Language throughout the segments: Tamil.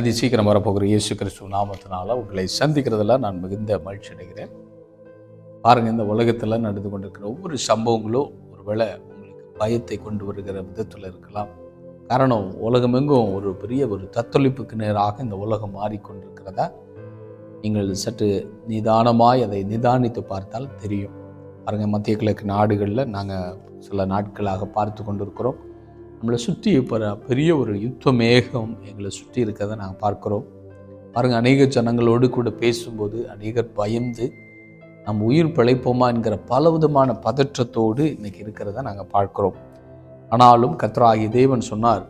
அதி சீக்கிரம் வரப்போகிற இயேசு கிறிஸ்துவ நாமத்தினால உங்களை சந்திக்கிறதுல நான் மிகுந்த மகிழ்ச்சி அடைகிறேன். பாருங்கள், இந்த உலகத்தில் நடந்து கொண்டிருக்கிற ஒவ்வொரு சம்பவங்களும் ஒருவேளை உங்களுக்கு பயத்தை கொண்டு வருகிற விதத்தில் இருக்கலாம். காரணம், உலகமெங்கும் ஒரு பெரிய ஒரு தத்தொழிப்புக்கு நேராக இந்த உலகம் மாறிக்கொண்டிருக்கிறதா நீங்கள் சற்று நிதானமாய் அதை நிதானித்து பார்த்தால் தெரியும். பாருங்கள், மத்திய கிழக்கு நாடுகளில் நாங்கள் சில நாட்களாக பார்த்து கொண்டிருக்கிறோம். நம்மளை சுற்றி இப்போ பெரிய ஒரு யுத்த மேகம் எங்களை சுற்றி இருக்கிறத நாங்கள் பார்க்குறோம். பாருங்கள், அநேக ஜனங்களோடு கூட பேசும்போது அநேகர் பயந்து நம்ம உயிர் பிழைப்போமா என்கிற பலவிதமான பதற்றத்தோடு இன்றைக்கி இருக்கிறத நாங்கள் பார்க்குறோம். ஆனாலும் கர்த்தராகிய தேவன் சொன்னார்,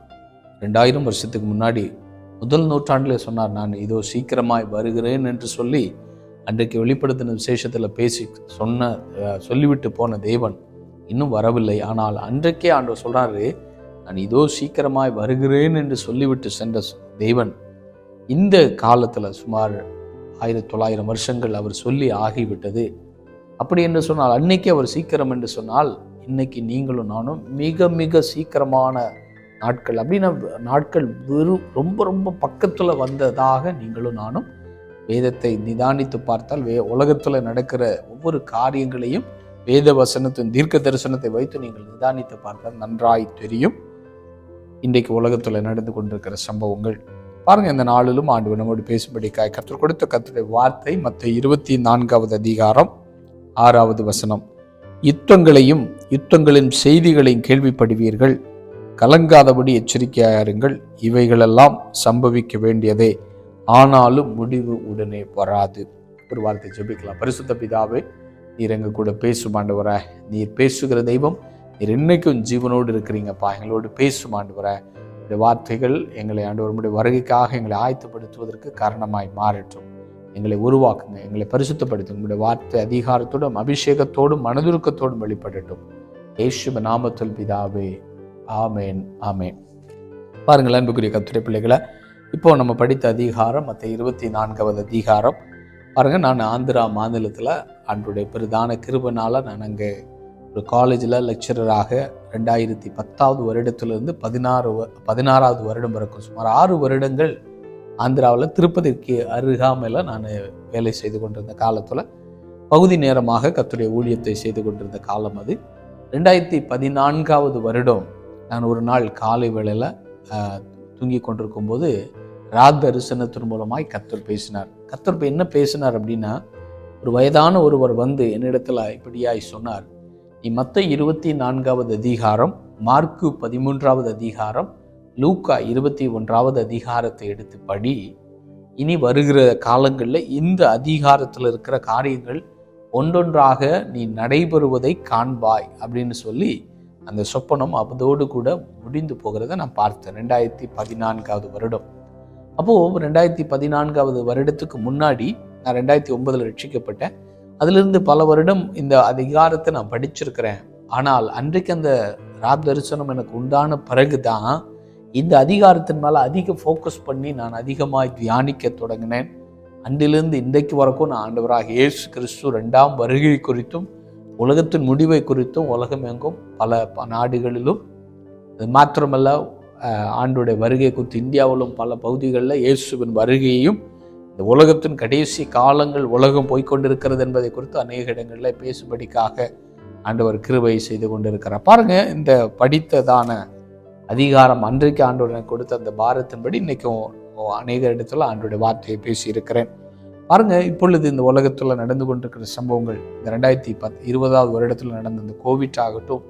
2000 வருஷத்துக்கு முன்னாடி முதல் நூற்றாண்டில் சொன்னார், நான் இதோ சீக்கிரமாய் வருகிறேன் என்று சொல்லி அன்றைக்கு வெளிப்படுத்தின விசேஷத்தில் சொல்லிவிட்டு போன தேவன் இன்னும் வரவில்லை. ஆனால் அன்றைக்கே ஆண்டவர் சொல்கிறாரு, நான் இதோ சீக்கிரமாய் வருகிறேன் என்று சொல்லிவிட்டு சென்ற தேவன் இந்த காலத்தில் சுமார் 1900 வருஷங்கள் அவர் சொல்லி ஆகிவிட்டது. அப்படி என்று சொன்னால், அன்னைக்கு அவர் சீக்கிரம் என்று சொன்னால், இன்னைக்கு நீங்களும் நானும் மிக மிக சீக்கிரமான நாட்கள், அப்படின்னா நாட்கள் ரொம்ப ரொம்ப பக்கத்தில் வந்ததாக நீங்களும் நானும் வேதத்தை நிதானித்து பார்த்தால் உலகத்தில் நடக்கிற ஒவ்வொரு காரியங்களையும் வேத வசனத்தின் தீர்க்க தரிசனத்தை வைத்து நீங்கள் நிதானித்து பார்த்தால் நன்றாய் தெரியும். இன்றைக்கு உலகத்தில் நடந்து கொண்டிருக்கிற சம்பவங்கள் பாருங்கள். இந்த நாளிலும் ஆண்டவர் நம்மோடு பேசும்படிக்காய் கர்த்தர் கொடுத்த கர்த்தருடைய வார்த்தை மத்தேயு 24வது அதிகாரம் 6வது வசனம். யுத்தங்களையும் யுத்தங்களின் செய்திகளையும் கேள்விப்படுவீர்கள், கலங்காதபடி எச்சரிக்கையாயிருங்கள், இவைகளெல்லாம் சம்பவிக்க வேண்டியதே, ஆனாலும் முடிவு உடனே வராது. ஒரு வார்த்தை ஜெபிக்கலாம். பரிசுத்த பிதாவே, நீர் எங்க கூட பேசும் ஆண்டவரே, நீர் பேசுகிற தெய்வம், நீர் இன்னைக்கும் ஜீவனோடு இருக்கிறீங்கப்பா. எங்களோடு பேசும் ஆண்டவரே, இந்த வார்த்தைகள் எங்களை ஆண்டவருடைய வருகைக்காக எங்களை ஆயத்தப்படுத்துவதற்கு காரணமாய் மாறட்டும். எங்களை உருவாக்குங்க, எங்களை பரிசுத்தப்படுத்துங்க. உங்களுடைய வார்த்தை அதிகாரத்தோடும் அபிஷேகத்தோடும் மனதுருக்கத்தோடும் வெளிப்படட்டும். இயேசுவின் நாமத்தில் பிதாவே, ஆமேன் ஆமேன். பாருங்கள் அன்புக்குரிய கர்த்தருடைய பிள்ளைகளை, இப்போ நம்ம படித்த அதிகாரம் மத்தேயு 24வது அதிகாரம். பாருங்கள், நான் ஆந்திரா மாநிலத்தில் ஆண்டவருடைய பிரதான கிருபைனால நான் அங்கே ஒரு காலேஜில் லெக்சரராக 2010வது வருடத்திலிருந்து 16வது வருடம் வரைக்கும் சுமார் 6 வருடங்கள் ஆந்திராவில் திருப்பதிக்கு அருகாமையில் நான் வேலை செய்து கொண்டிருந்த காலத்தில் பகுதி நேரமாக கர்த்தருடைய ஊழியத்தை செய்து கொண்டிருந்த காலம் அது. 2014வது வருடம் நான் ஒரு நாள் காலை வேளையில் தூங்கி கொண்டிருக்கும் போது தரிசனத்தின் மூலமாய் கர்த்தர் பேசினார். கர்த்தர் என்ன பேசினார் அப்படின்னா, ஒரு வயதான ஒருவர் வந்து என்னிடத்தில் இப்படியாய் சொன்னார், நீ மத்தேயு 24வது அதிகாரம், மார்க்கு 13வது அதிகாரம், லூக்கா 21வது அதிகாரத்தை எடுத்து படி. இனி வருகிற காலங்களில் இந்த அதிகாரத்தில் இருக்கிற காரியங்கள் ஒன்றொன்றாக நீ நடைபெறுவதை காண்பாய் அப்படின்னு சொல்லி அந்த சொப்பனம் அதோடு கூட முடிந்து போகிறத நான் பார்த்தேன். 2014வது வருடம். அப்போது 2014வது வருடத்துக்கு முன்னாடி நான் 2009 ரட்சிக்கப்பட்டேன். அதிலிருந்து பல வருடம் இந்த அதிகாரத்தை நான் படிச்சிருக்கிறேன். ஆனால் அன்றைக்கு அந்த தரிசனம் எனக்கு உண்டான பிறகு தான் இந்த அதிகாரத்தின் மேலே அதிக ஃபோக்கஸ் பண்ணி நான் அதிகமாக தியானிக்க தொடங்கினேன். அன்றிலிருந்து இன்றைக்கு வரைக்கும் நான் ஆண்டவராக இயேசு கிறிஸ்து 2ஆம் வருகை குறித்தும் உலகத்தின் முடிவை குறித்தும் உலகம் எங்கும் பல நாடுகளிலும், அது மாத்திரமல்ல ஆண்டோடைய வருகை குறித்து இந்தியாவிலும் பல பகுதிகளில் இயேசுவின் வருகையையும் இந்த உலகத்தின் கடைசி காலங்கள் உலகம் போய்கொண்டிருக்கிறது என்பதை குறித்து அநேக இடங்களில் பேசும்படிக்காக ஆண்டவர் கிருபை செய்து கொண்டிருக்கிறார். பாருங்கள், இந்த படித்ததான அதிகாரம் அன்றைக்கு ஆண்டவர் கொடுத்த அந்த பாரத்தின்படி இன்றைக்கும் அநேக இடத்துல ஆண்டோடைய வார்த்தையை பேசியிருக்கிறேன். பாருங்கள், இப்பொழுது இந்த உலகத்தில் நடந்து கொண்டிருக்கிற சம்பவங்கள், இந்த 2020வது வருடத்தில் நடந்த இந்த கோவிட் ஆகட்டும்,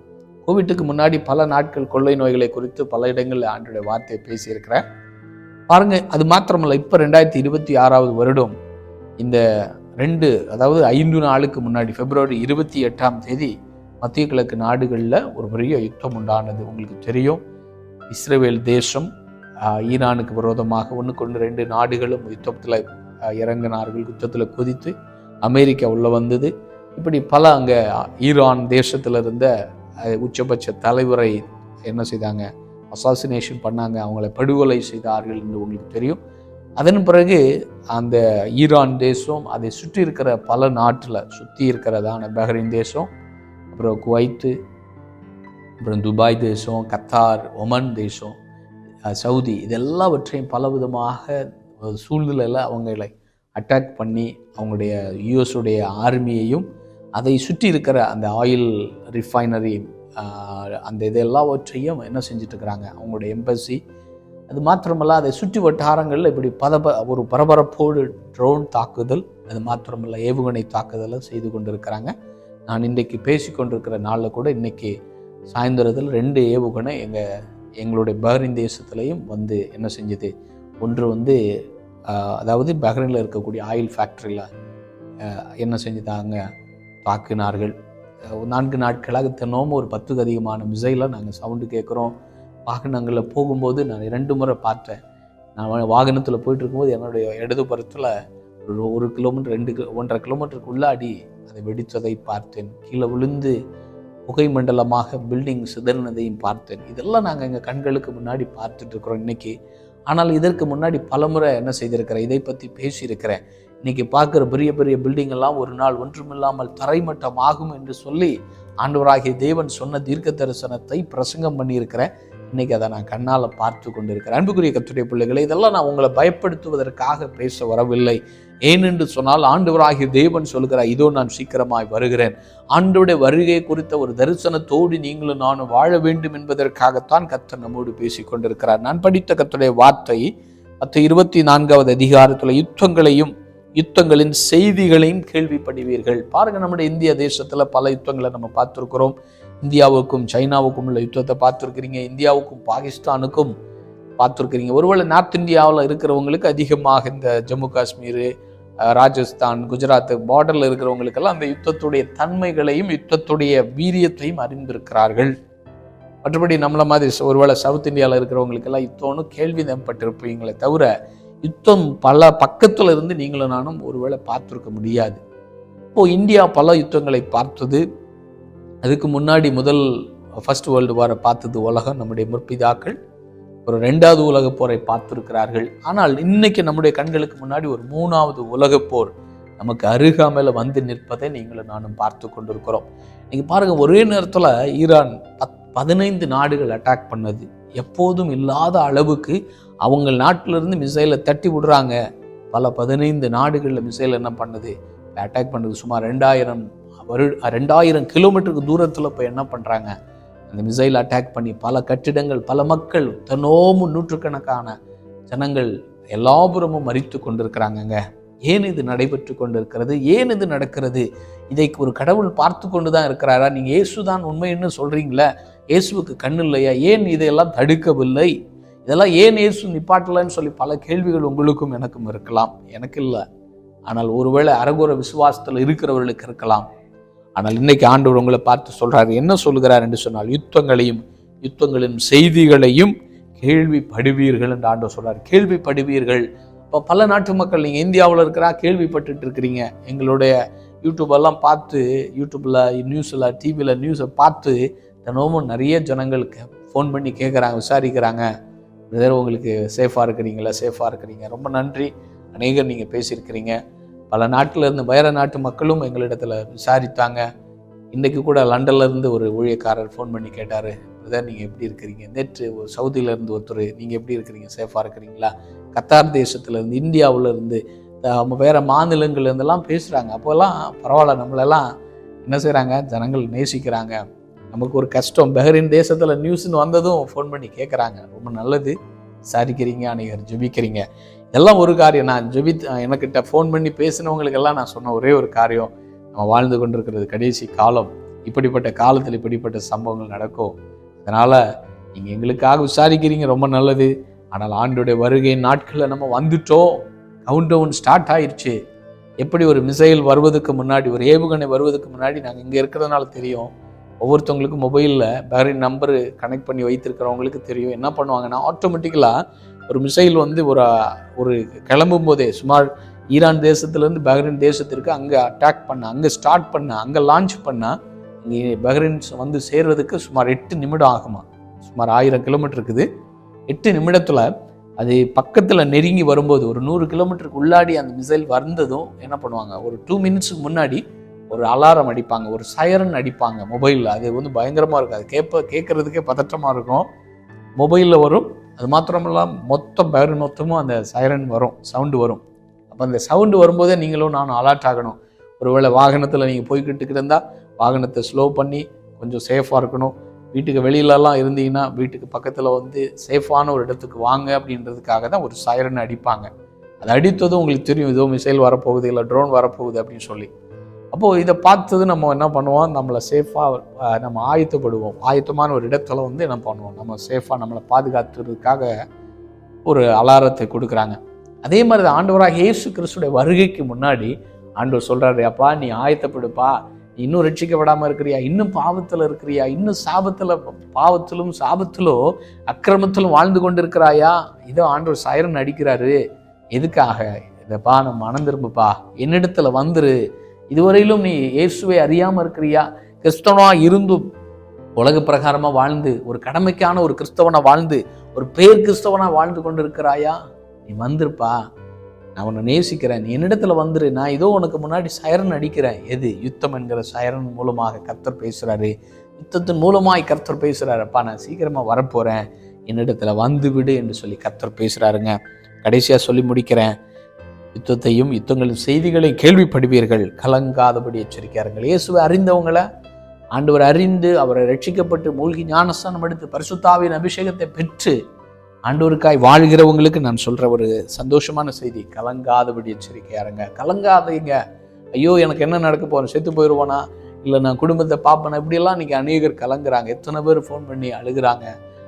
கோவிட்டுக்கு முன்னாடி பல நாட்கள் கொள்ளை நோய்களை குறித்து பல இடங்களில் ஆண்டோடைய வார்த்தையை பேசியிருக்கிறேன். பாருங்கள், அது மாத்திரமல்ல, இப்போ 2026வது வருடம் இந்த 5 நாளுக்கு முன்னாடி பிப்ரவரி 28ஆம் தேதி மத்திய கிழக்கு நாடுகளில் ஒரு பெரிய யுத்தம் உண்டானது. உங்களுக்கு தெரியும், இஸ்ரேல் தேசம் ஈரானுக்கு விரோதமாக 1 நாடுகளும் யுத்தத்தில் இறங்கினார்கள். யுத்தத்தில் குதித்து அமெரிக்கா உள்ள வந்தது. இப்படி பல அங்கே ஈரான் தேசத்தில் இருந்த உச்சபட்ச தலைவரை என்ன செய்தாங்க, அசாசினேஷன் பண்ணாங்க, அவங்களை படுகொலை செய்தார்கள் என்று உங்களுக்கு தெரியும். அதன் பிறகு அந்த ஈரான் தேசம், அதை சுற்றி இருக்கிற பல நாட்டில் சுற்றி இருக்கிறதான பஹ்ரைன் தேசம், அப்புறம் குவைத்து, அப்புறம் துபாய் தேசம், கத்தார், ஒமன் தேசம், சவுதி, இதெல்லாவற்றையும் பலவிதமாக சூழ்நிலையில் அவங்களை அட்டாக் பண்ணி அவங்களுடைய யூஎஸுடைய ஆர்மியையும் அதை சுற்றி இருக்கிற அந்த ஆயில் ரிஃபைனரி அந்த இதெல்லாவற்றையும் என்ன செஞ்சிட்ருக்கிறாங்க, அவங்களுடைய எம்பசி. அது மாத்திரமல்ல, அதை சுற்றி வட்டாரங்களில் இப்படி ஒரு பரபரப்போடு ட்ரோன் தாக்குதல், அது மாத்திரமல்ல ஏவுகணை தாக்குதலை செய்து கொண்டிருக்கிறாங்க. நான் இன்றைக்கு பேசி கொண்டிருக்கிற நாளில் கூட இன்றைக்கி சாயந்தரத்தில் 2 ஏவுகணை எங்களுடைய பஹ்ரைன் தேசத்துலேயும் வந்து என்ன செஞ்சது. ஒன்று அதாவது பஹ்ரைனில் இருக்கக்கூடிய ஆயில் ஃபேக்ட்ரியில் என்ன செஞ்சுட்டாங்க, தாக்கினார்கள். 4 நாட்களாக தினமும் ஒரு 10க்கு அதிகமான மிசைலை நாங்கள் சவுண்டு கேட்குறோம். வாகனங்களில் போகும்போது நான் 2 முறை பார்த்தேன். நான் வாகனத்தில் போயிட்டு இருக்கும்போது என்னுடைய இடதுபுறத்தில் 1 கிலோமீட்டர் 1.5 கிலோமீட்டருக்கு உள்ளாடி அதை வெடித்ததை பார்த்தேன். கீழே விழுந்து புகை மண்டலமாக பில்டிங் சிதறினதையும் பார்த்தேன். இதெல்லாம் நாங்கள் எங்கள் கண்களுக்கு முன்னாடி பார்த்துட்டு இருக்கிறோம் இன்றைக்கி. ஆனால் இதற்கு முன்னாடி பலமுறை என்ன செய்திருக்கிறேன், இதை பற்றி பேசியிருக்கிறேன். இன்றைக்கி பார்க்குற பெரிய பெரிய பில்டிங் எல்லாம் ஒரு நாள் ஒன்றுமில்லாமல் தரைமட்டம் ஆகும் என்று சொல்லி ஆண்டவராகிய தேவன் சொன்ன தீர்க்க தரிசனத்தை பிரசங்கம் பண்ணியிருக்கிறேன். இன்றைக்கி அதை நான் கண்ணால் பார்த்து கொண்டு இருக்கிறேன். அன்புக்குரிய கர்த்தருடைய பிள்ளைகளை, இதெல்லாம் நான் உங்களை பயப்படுத்துவதற்காக பேச வரவில்லை. ஏனென்று சொன்னால் ஆண்டவராகிய தேவன் சொல்கிறார், இதோ நான் சீக்கிரமாய் வருகிறேன். ஆண்டவருடைய வருகை குறித்த ஒரு தரிசனத்தோடு நீங்களும் நானும் வாழ வேண்டும் என்பதற்காகத்தான் கர்த்தர் நம்மோடு பேசி கொண்டிருக்கிறார். நான் படித்த கர்த்தருடைய வார்த்தை 24வது அதிகாரத்தில் யுத்தங்களின் செய்திகளையும் கேள்விப்படுவீர்கள். பாருங்க, நம்முடைய இந்திய தேசத்தில் பல யுத்தங்களை நம்ம பார்த்துருக்கிறோம். இந்தியாவுக்கும் சைனாவுக்கும் உள்ள யுத்தத்தை பார்த்துருக்கிறீங்க. இந்தியாவுக்கும் பாகிஸ்தானுக்கும் பார்த்துருக்கிறீங்க. ஒருவேளை நார்த் இந்தியாவில் இருக்கிறவங்களுக்கு அதிகமாக இந்த ஜம்மு காஷ்மீர், ராஜஸ்தான், குஜராத் பார்டரில் இருக்கிறவங்களுக்கெல்லாம் அந்த யுத்தத்துடைய தன்மைகளையும் யுத்தத்துடைய வீரியத்தையும் அறிந்திருக்கிறார்கள். மற்றபடி நம்மள மாதிரி ஒருவேளை சவுத் இந்தியாவில் இருக்கிறவங்களுக்கெல்லாம் யுத்தம்னு கேள்விப்பட்டிருப்பீங்களே தவிர யுத்தம் பல பக்கத்தில் இருந்து நீங்களும் நானும் ஒருவேளை பார்த்துருக்க முடியாது. இப்போது இந்தியா பல யுத்தங்களை பார்த்தது. அதுக்கு முன்னாடி ஃபர்ஸ்ட் வேர்ல்டு வாரை பார்த்தது உலகம், நம்முடைய முற்பிதாக்கள். ஒரு 2வது உலகப் போரை பார்த்துருக்கிறார்கள். ஆனால் இன்னைக்கு நம்முடைய கண்களுக்கு முன்னாடி ஒரு 3வது உலகப் போர் நமக்கு அருகாமையில் வந்து நிற்பதை நீங்களும் நானும் பார்த்து கொண்டிருக்கிறோம். நீங்கள் பாருங்கள், ஒரே நேரத்தில் ஈரான் 15 நாடுகள் அட்டாக் பண்ணது. எப்போதும் இல்லாத அளவுக்கு அவங்க நாட்டிலிருந்து மிசைலை தட்டி விடுறாங்க. பல 15 நாடுகளில் மிசைல் என்ன பண்ணுது, அட்டாக் பண்ணுது. சுமார் 2000 கிலோமீட்டருக்கு தூரத்தில் போய் என்ன பண்ணுறாங்க, அந்த மிசைல் அட்டாக் பண்ணி பல கட்டிடங்கள், பல மக்கள், தினமும் நூற்றுக்கணக்கான ஜனங்கள் எல்லாபுறமும் மரித்து கொண்டிருக்கிறாங்கங்க. ஏன் இது நடைபெற்று கொண்டிருக்கிறது? ஏன் இது நடக்கிறது? இதை ஒரு கடவுள் பார்த்து கொண்டு தான் இருக்கிறாரா? நீங்கள் இயேசுதான் உண்மைன்னு சொல்கிறீங்களே, இயேசுவுக்கு கண் இல்லையா? ஏன் இதையெல்லாம் தடுக்கவில்லை? இதெல்லாம் ஏன் இயேசு நிப்பாட்டலன்னு சொல்லி பல கேள்விகள் உங்களுக்கும் எனக்கும் இருக்கலாம். எனக்கு இல்லை, ஆனால் ஒருவேளை அரகுர விசுவாசத்தில் இருக்கிறவர்களுக்கு இருக்கலாம். ஆனால் இன்னைக்கு ஆண்டவர் உங்களை பார்த்து சொல்றாரு. என்ன சொல்கிறார் என்று சொன்னால், யுத்தங்களின் செய்திகளையும் கேள்விப்படுவீர்கள் என்று ஆண்டவர் சொல்றாரு. கேள்விப்படுவீர்கள். இப்போ பல நாட்டு மக்கள், நீங்கள் இந்தியாவில் இருக்கிறா கேள்விப்பட்டுட்டு இருக்கிறீங்க. எங்களுடைய யூடியூபெல்லாம் பார்த்து, யூடியூப்பில் நியூஸில், டிவியில் நியூஸை பார்த்து தினமும் நிறைய ஜனங்களுக்கு ஃபோன் பண்ணி கேட்குறாங்க, விசாரிக்கிறாங்க. உங்களுக்கு சேஃபாக இருக்கிறீங்க, ரொம்ப நன்றி. அநேகர் நீங்கள் பேசியிருக்கிறீங்க. பல நாட்டில் இருந்து வேறு நாட்டு மக்களும் எங்களிடத்தில் விசாரித்தாங்க. இன்றைக்கு கூட லண்டன்லேருந்து ஒரு ஊழியக்காரர் ஃபோன் பண்ணி கேட்டார், பிரதர் நீங்கள் எப்படி இருக்கிறீங்க? நேற்று சவுதியிலேருந்து ஒருத்தர், நீங்கள் எப்படி இருக்கிறீங்க, சேஃபாக இருக்கிறீங்களா? கத்தார் தேசத்துலேருந்து, இந்தியாவிலேருந்து, வேறு மாநிலங்கள்லேருந்தெல்லாம் பேசுகிறாங்க. அப்போல்லாம் பரவாயில்ல, நம்மளெல்லாம் என்ன செய்கிறாங்க, ஜனங்கள் நேசிக்கிறாங்க. நமக்கு ஒரு கஷ்டம், பஹ்ரைன் தேசத்தில் நியூஸ்ன்னு வந்ததும் ஃபோன் பண்ணி கேட்குறாங்க. ரொம்ப நல்லது, விசாரிக்கிறீங்க, அநேகர் ஜெபிக்கிறீங்க. எல்லாம் ஒரு காரியம். நான் எனக்கிட்ட ஃபோன் பண்ணி பேசினவங்களுக்கெல்லாம் நான் சொன்ன ஒரே ஒரு காரியம், நம்ம வாழ்ந்து கொண்டிருக்கிறது கடைசி காலம். இப்படிப்பட்ட காலத்தில் இப்படிப்பட்ட சம்பவங்கள் நடக்கும். அதனால் நீங்கள் எங்களுக்காக விசாரிக்கிறீங்க, ரொம்ப நல்லது. ஆனால் ஆண்டோடைய வருகை நாட்களில் நம்ம வந்துட்டோம். கவுண்ட் டவுன் ஸ்டார்ட் ஆயிடுச்சு. எப்படி ஒரு மிசைல் வருவதுக்கு முன்னாடி, ஒரு ஏவுகணை வருவதுக்கு முன்னாடி நாங்கள் இங்கே இருக்கிறதுனால தெரியும். ஒவ்வொருத்தவங்களுக்கும் மொபைலில் பஹ்ரைன் நம்பரு கனெக்ட் பண்ணி வைத்திருக்கிறவங்களுக்கு தெரியும். என்ன பண்ணுவாங்கன்னா, ஆட்டோமேட்டிக்கலாக ஒரு மிசைல் ஒரு கிளம்பும் போதே, சுமார் ஈரான் தேசத்துலேருந்து பஹ்ரைன் தேசத்திற்கு அங்கே அட்டாக் பண்ண, அங்கே ஸ்டார்ட் பண்ண, அங்கே லான்ச் பண்ணால் இங்கே பஹ்ரைன் வந்து சேர்வதற்கு சுமார் 8 நிமிடம் ஆகுமா. சுமார் 1000 கிலோமீட்டர் இருக்குது. 8 நிமிடத்தில் அது பக்கத்தில் நெருங்கி வரும்போது, ஒரு 100 கிலோமீட்டருக்கு உள்ளாடி அந்த மிசைல் வந்ததும் என்ன பண்ணுவாங்க, ஒரு 2 மினிட்ஸுக்கு முன்னாடி ஒரு அலாரம் அடிப்பாங்க, ஒரு சைரன் அடிப்பாங்க மொபைலில். அது பயங்கரமாக இருக்கும். அது கேட்குறதுக்கே பதற்றமாக இருக்கும். மொபைலில் வரும், அது மாத்திரமெல்லாம் மொத்தம் பேர் மொத்தமும் அந்த சைரன் வரும், சவுண்டு வரும். அப்போ அந்த சவுண்டு வரும்போதே நீங்களும் நானும் அலர்ட் ஆகணும். ஒருவேளை வாகனத்தில் நீங்கள் போய்கிட்டு இருந்தால் வாகனத்தை ஸ்லோ பண்ணி கொஞ்சம் சேஃபாக இருக்கணும். வீட்டுக்கு வெளியிலலாம் இருந்தீங்கன்னா வீட்டுக்கு பக்கத்தில் வந்து சேஃபான ஒரு இடத்துக்கு வாங்க அப்படின்றதுக்காக தான் ஒரு சைரன் அடிப்பாங்க. அது அடித்ததும் உங்களுக்கு தெரியும், ஏதோ மிசைல் வரப்போகுது, இல்லை ட்ரோன் வரப்போகுது அப்படின்னு சொல்லி. அப்போது இதை பார்த்தது நம்ம என்ன பண்ணுவோம், நம்மளை சேஃபாக நம்ம ஆயத்தப்படுவோம். ஆயத்தமான ஒரு இடத்துல வந்து என்ன பண்ணுவோம், நம்ம சேஃபாக நம்மளை பாதுகாத்துறதுக்காக ஒரு அலாரத்தை கொடுக்குறாங்க. அதே மாதிரி தான் ஆண்டவராக இயேசு கிறிஸ்துடைய வருகைக்கு முன்னாடி ஆண்டவர் சொல்கிறாரு, அப்பா நீ ஆயத்தப்படுப்பா, நீ இன்னும் ரட்சிக்கப்படாமல் இருக்கிறியா, இன்னும் பாவத்தில் இருக்கிறியா, இன்னும் பாவத்திலும் சாபத்திலோ அக்கிரமத்திலும் வாழ்ந்து கொண்டு இருக்கிறாயா. இதோ ஆண்டவர் சைரன் அடிக்கிறாரு. எதுக்காக? இதப்பா நம்ம மனம் திரும்புப்பா, என்னிடத்துல வந்துரு. இதுவரையிலும் நீ இயேசுவை அறியாமல் இருக்கிறியா, கிறிஸ்தவனா இருந்தும் உலக பிரகாரமா வாழ்ந்து ஒரு கடமைக்கான ஒரு கிறிஸ்தவனா வாழ்ந்து ஒரு பேர் கிறிஸ்தவனா வாழ்ந்து கொண்டு இருக்கிறாயா, நீ வந்துருப்பா, நான் உன்னை நேசிக்கிறேன், நீ என்னிடத்துல வந்துரு. நான் இதோ உனக்கு முன்னாடி சைரன் அடிக்கிறேன். எது? யுத்தம் என்கிற சைரன் மூலமாக கர்த்தர் பேசுறாரு. யுத்தத்தின் மூலமாய் கர்த்தர் பேசுறாருப்பா, நான் சீக்கிரமா வரப்போறேன், என்னிடத்துல வந்து விடு என்று சொல்லி கர்த்தர் பேசுறாருங்க. கடைசியா சொல்லி முடிக்கிறேன். யுத்தத்தையும் யுத்தங்களின் செய்திகளை கேள்விப்படுவீர்கள், கலங்காதபடி எச்சரிக்கையாருங்கள். இயேசுவை அறிந்தவங்களை ஆண்டவர் அறிந்து அவரை ரட்சிக்கப்பட்டு மூழ்கி ஞானஸ்தானம் எடுத்து பரிசுத்தாவின் அபிஷேகத்தை பெற்று ஆண்டவருக்காய் வாழ்கிறவங்களுக்கு நான் சொல்ற ஒரு சந்தோஷமான செய்தி, கலங்காதபடி எச்சரிக்கையாருங்க. கலங்காதீங்க. ஐயோ எனக்கு என்ன நடக்க போறேன், செத்து போயிடுவானா, இல்லை நான் குடும்பத்தை பார்ப்பேன், இப்படியெல்லாம் இன்னைக்கு அநேகர் கலங்குறாங்க. எத்தனை பேர் ஃபோன் பண்ணி அழுகுறாங்க,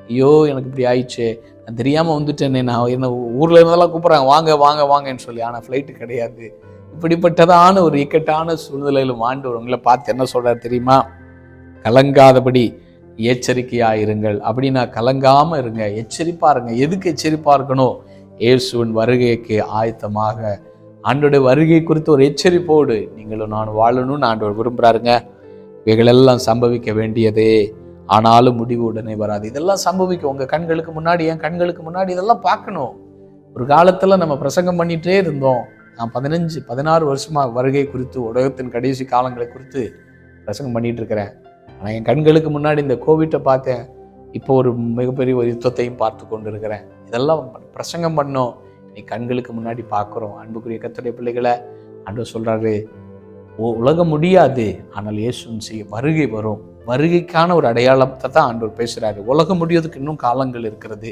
ஐயோ எனக்கு இப்படி ஆயிடுச்சு, நான் தெரியாமல் வந்துட்டேனே, நான் என்ன ஊரில் இருந்தெல்லாம் கூப்பிட்றாங்க வாங்க வாங்க வாங்கன்னு சொல்லி, ஆனால் ஃப்ளைட்டு கிடையாது. இப்படிப்பட்டதான ஒரு இக்கட்டான சூழ்நிலையிலும் ஆண்டவர் உங்களை பார்த்து என்ன சொல்கிறார் தெரியுமா? கலங்காதபடி எச்சரிக்கையாயிருங்கள். அப்படின்னா கலங்காமல் இருங்க, எச்சரிப்பாக இருங்க. எதுக்கு எச்சரிப்பாக இருக்கணும்? இயேசுவின் வருகைக்கு ஆயத்தமாக ஆண்டோடைய வருகை குறித்து ஒரு எச்சரிப்போடு நீங்களும் நான் வாழணும்னு ஆண்டவர் விரும்புகிறாருங்க. இவைகளெல்லாம் சம்பவிக்க வேண்டியதே, ஆனாலும் முடிவு உடனே வராது. இதெல்லாம் சம்பவிக்கும் உங்கள் கண்களுக்கு முன்னாடி, என் கண்களுக்கு முன்னாடி இதெல்லாம் பார்க்கணும். ஒரு காலத்தில் நம்ம பிரசங்கம் பண்ணிகிட்டே இருந்தோம். நான் 16 வருஷமாக வருகை குறித்து, உலகத்தின் கடைசி காலங்களை குறித்து பிரசங்கம் பண்ணிகிட்டு இருக்கிறேன். ஆனால் என் கண்களுக்கு முன்னாடி இந்த கோவிட்டை பார்த்தேன். இப்போ ஒரு மிகப்பெரிய ஒரு யுத்தத்தையும் பார்த்து கொண்டு இருக்கிறேன். இதெல்லாம் பிரசங்கம் பண்ணோம், நீ கண்களுக்கு முன்னாடி பார்க்குறோம். அன்புக்குரிய கர்த்தருடைய பிள்ளைகளை ஆண்டவர் சொல்கிறாரு, உலகம் முடியாது, ஆனால் இயேசுவின் வருகை வரும். வருகைக்கான ஒரு அடையாளத்தை தான் ஆண்டவர் பேசுகிறாரு. உலகம் முடிவதற்கு இன்னும் காலங்கள் இருக்கிறது.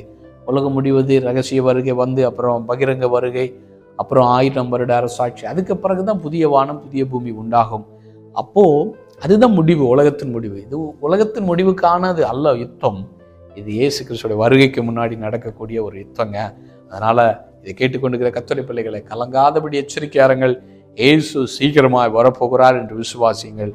உலகம் முடிவது, ரகசிய வருகை வந்து அப்புறம் பகிரங்க வருகை, அப்புறம் 1000 வருட அரசாட்சி, அதுக்கு பிறகு தான் புதிய வானம் புதிய பூமி உண்டாகும். அப்போது அதுதான் முடிவு, உலகத்தின் முடிவு. இது உலகத்தின் முடிவுக்கானது அல்ல யுத்தம். இது இயேசு கிறிஸ்துவோட வருகைக்கு முன்னாடி நடக்கக்கூடிய ஒரு யுத்தங்க. அதனால் இதை கேட்டுக்கொண்டிருக்கிற கர்த்தருடைய பிள்ளைகளை கலங்காதபடி எச்சரிக்கையாருங்கள். இயேசு சீக்கிரமாய் வரப்போகிறார் என்று விசுவாசியுங்கள்.